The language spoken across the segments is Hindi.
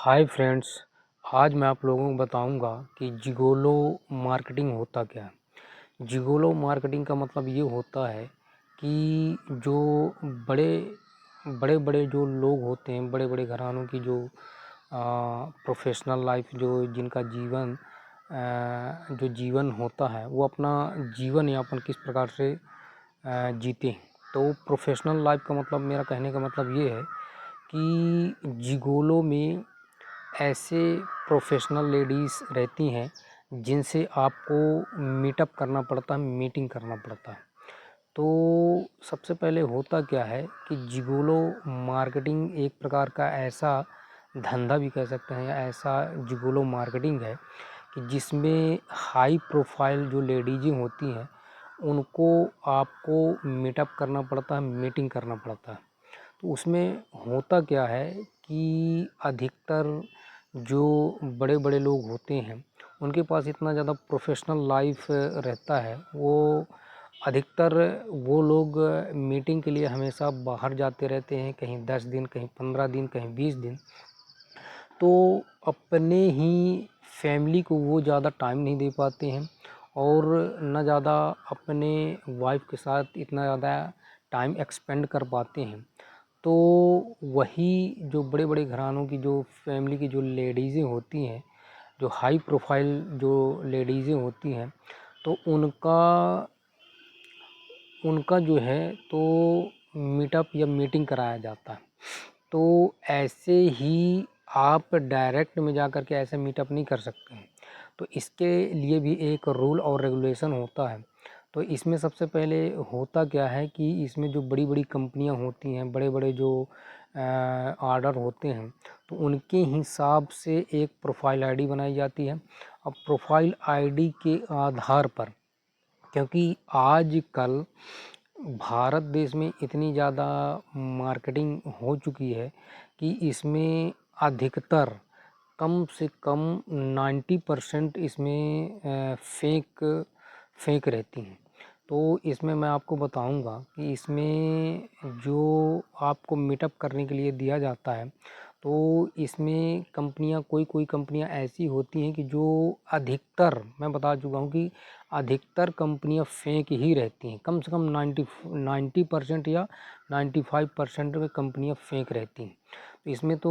Hi friends. आज मैं आप लोगों को बताऊंगा कि जिगोलो मार्केटिंग होता क्या है। जिगोलो मार्केटिंग का मतलब ये होता है कि जो बड़े बड़े बड़े जो लोग होते हैं, बड़े बड़े घरानों की जो प्रोफेशनल लाइफ, जो जिनका जो जीवन होता है, वो अपना जीवन यापन किस प्रकार से जीते हैं। तो प्रोफेशनल लाइफ का मतलब, मेरा कहने का मतलब ये है कि जिगोलो में ऐसे प्रोफेशनल लेडीज़ रहती हैं जिनसे आपको मीटअप करना पड़ता है, मीटिंग करना पड़ता है। तो सबसे पहले होता क्या है कि जिगोलो मार्केटिंग एक प्रकार का ऐसा धंधा भी कह सकते हैं, ऐसा जिगोलो मार्केटिंग है कि जिसमें हाई प्रोफाइल जो लेडीज़ें होती हैं उनको आपको मीटअप करना पड़ता है, मीटिंग करना पड़ता है। तो उसमें होता क्या है कि अधिकतर जो बड़े बड़े लोग होते हैं उनके पास इतना ज़्यादा प्रोफेशनल लाइफ रहता है, वो अधिकतर वो लोग मीटिंग के लिए हमेशा बाहर जाते रहते हैं, कहीं 10 दिन, कहीं 15 दिन, कहीं 20 दिन। तो अपने ही फैमिली को वो ज़्यादा टाइम नहीं दे पाते हैं और न ज़्यादा अपने वाइफ के साथ इतना ज़्यादा टाइम एक्सपेंड कर पाते हैं। तो वही जो बड़े बड़े घरानों की जो फैमिली की जो लेडीज़ें होती हैं, जो हाई प्रोफाइल जो लेडीज़ें होती हैं, तो उनका उनका जो है तो मीटअप या मीटिंग कराया जाता है। तो ऐसे ही आप डायरेक्ट में जा कर के ऐसे मीटअप नहीं कर सकते हैं। तो इसके लिए भी एक रूल और रेगुलेशन होता है। तो इसमें सबसे पहले होता क्या है कि इसमें जो बड़ी बड़ी कंपनियां होती हैं, बड़े बड़े जो ऑर्डर होते हैं, तो उनके हिसाब से एक प्रोफाइल आईडी बनाई जाती है। अब प्रोफाइल आईडी के आधार पर, क्योंकि आजकल भारत देश में इतनी ज़्यादा मार्केटिंग हो चुकी है कि इसमें अधिकतर कम से कम 90% इसमें फेक रहती हैं। तो इसमें मैं आपको बताऊंगा कि इसमें जो आपको मीटअप करने के लिए दिया जाता है, तो इसमें कंपनियां, कोई कोई कंपनियां ऐसी होती हैं कि जो अधिकतर, मैं बता चुका हूं कि अधिकतर कंपनियां फेक ही रहती हैं। कम से कम 90% या 95% में कंपनियां फेक रहती हैं। तो इसमें तो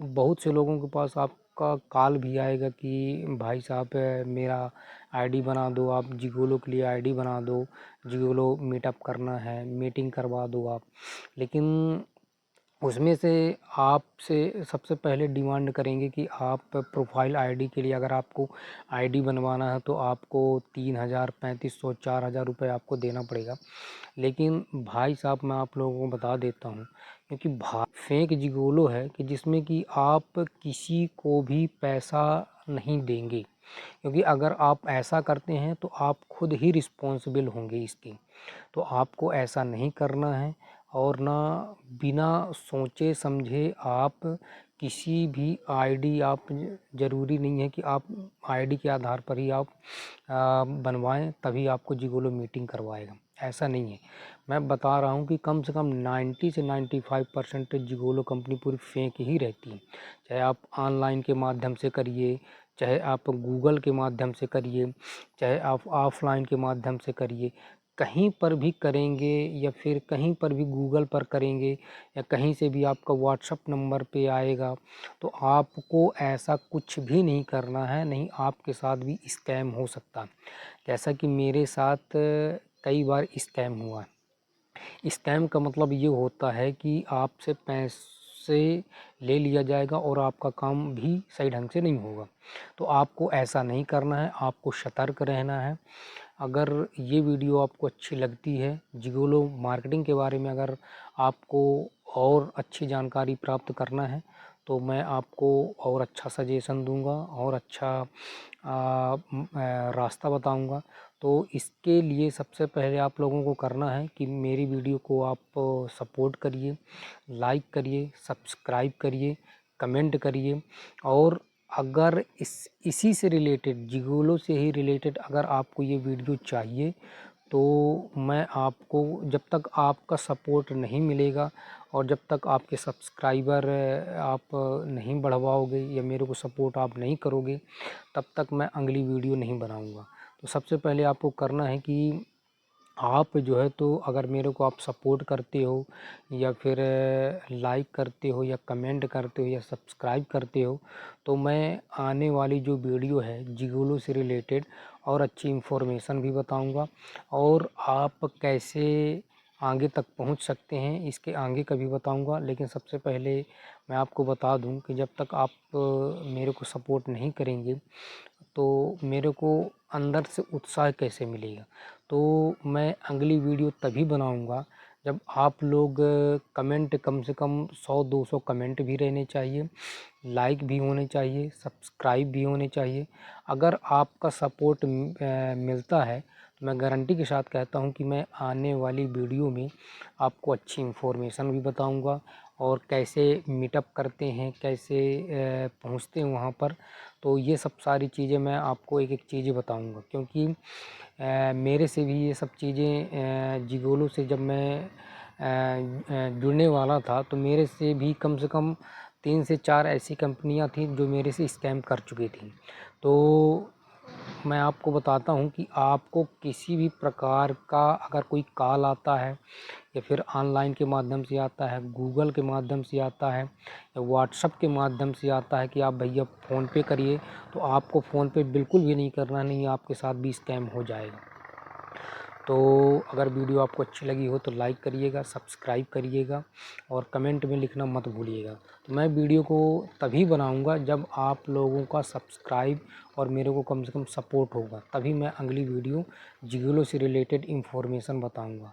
बहुत से लोगों के पास आपका कॉल भी आएगा कि भाई साहब मेरा आईडी बना दो, आप जिगोलो के लिए आईडी बना दो, जिगोलो मीटअप करना है, मीटिंग करवा दो आप। लेकिन उसमें से आपसे सबसे पहले डिमांड करेंगे कि आप प्रोफाइल आईडी के लिए, अगर आपको आईडी बनवाना है तो आपको 3,000, 3,500, 4,000 रुपये आपको देना पड़ेगा। लेकिन भाई साहब, मैं आप लोगों को बता देता हूँ, क्योंकि फेक जिगोलो है कि जिसमें कि आप किसी को भी पैसा नहीं देंगे। क्योंकि अगर आप ऐसा करते हैं तो आप खुद ही रिस्पॉन्सिबल होंगे इसकी। तो आपको ऐसा नहीं करना है और ना बिना सोचे समझे आप किसी भी आईडी, आप ज़रूरी नहीं है कि आप आईडी के आधार पर ही आप बनवाएं तभी आपको जिगोलो मीटिंग करवाएगा, ऐसा नहीं है। मैं बता रहा हूँ कि कम से कम 90 से 95% जिगोलो कंपनी पूरी फेक ही रहती है। चाहे आप ऑनलाइन के माध्यम से करिए, चाहे आप गूगल के माध्यम से करिए, चाहे आप ऑफलाइन के माध्यम से करिए, कहीं पर भी करेंगे या फिर कहीं पर भी गूगल पर करेंगे या कहीं से भी आपका व्हाट्सअप नंबर पे आएगा, तो आपको ऐसा कुछ भी नहीं करना है, नहीं आपके साथ भी स्कैम हो सकता है। जैसा कि मेरे साथ कई बार स्कैम हुआ है। स्कैम का मतलब ये होता है कि आपसे पैसे ले लिया जाएगा और आपका काम भी सही ढंग से नहीं होगा। तो आपको ऐसा नहीं करना है, आपको सतर्क रहना है। अगर ये वीडियो आपको अच्छी लगती है, जिगोलो मार्केटिंग के बारे में अगर आपको और अच्छी जानकारी प्राप्त करना है, तो मैं आपको और अच्छा सजेशन दूंगा और अच्छा रास्ता बताऊंगा। तो इसके लिए सबसे पहले आप लोगों को करना है कि मेरी वीडियो को आप सपोर्ट करिए, लाइक करिए, सब्सक्राइब करिए, कमेंट करिए। और अगर इसी से रिलेटेड, जिगोलो से ही रिलेटेड अगर आपको ये वीडियो चाहिए तो मैं आपको जब तक आपका सपोर्ट नहीं मिलेगा और जब तक आपके सब्सक्राइबर आप नहीं बढ़वाओगे या मेरे को सपोर्ट आप नहीं करोगे, तब तक मैं अगली वीडियो नहीं बनाऊँगा। तो सबसे पहले आपको करना है कि आप जो है तो अगर मेरे को आप सपोर्ट करते हो या फिर लाइक करते हो या कमेंट करते हो या सब्सक्राइब करते हो, तो मैं आने वाली जो वीडियो है जिगोलो से रिलेटेड और अच्छी इन्फॉर्मेशन भी बताऊंगा और आप कैसे आगे तक पहुंच सकते हैं इसके आगे का भी बताऊंगा। लेकिन सबसे पहले मैं आपको बता दूं कि जब तक आप मेरे को सपोर्ट नहीं करेंगे तो मेरे को अंदर से उत्साह कैसे मिलेगा। तो मैं अगली वीडियो तभी बनाऊंगा जब आप लोग कमेंट कम से कम 100-200 कमेंट भी रहने चाहिए, लाइक भी होने चाहिए, सब्सक्राइब भी होने चाहिए। अगर आपका सपोर्ट मिलता है तो मैं गारंटी के साथ कहता हूं कि मैं आने वाली वीडियो में आपको अच्छी इन्फॉर्मेशन भी बताऊंगा और कैसे मीटअप करते हैं, कैसे पहुंचते हैं वहां पर। तो ये सब सारी चीज़ें मैं आपको एक-एक चीज़ें बताऊंगा, क्योंकि मेरे से भी ये सब चीज़ें जिगोलो से जब मैं जुड़ने वाला था तो मेरे से भी कम से कम 3 से 4 ऐसी कंपनियां थी जो मेरे से स्कैम कर चुकी थी। तो मैं आपको बताता हूं कि आपको किसी भी प्रकार का अगर कोई कॉल आता है या फिर ऑनलाइन के माध्यम से आता है, गूगल के माध्यम से आता है या व्हाट्सअप के माध्यम से आता है कि आप भैया फ़ोन पे करिए, तो आपको फ़ोन पे बिल्कुल भी नहीं करना, नहीं आपके साथ भी स्कैम हो जाएगा। तो अगर वीडियो आपको अच्छी लगी हो तो लाइक करिएगा, सब्सक्राइब करिएगा और कमेंट में लिखना मत भूलिएगा। तो मैं वीडियो को तभी बनाऊंगा जब आप लोगों का सब्सक्राइब और मेरे को कम से कम सपोर्ट होगा, तभी मैं अगली वीडियो जिगोलो से रिलेटेड इन्फॉर्मेशन बताऊंगा।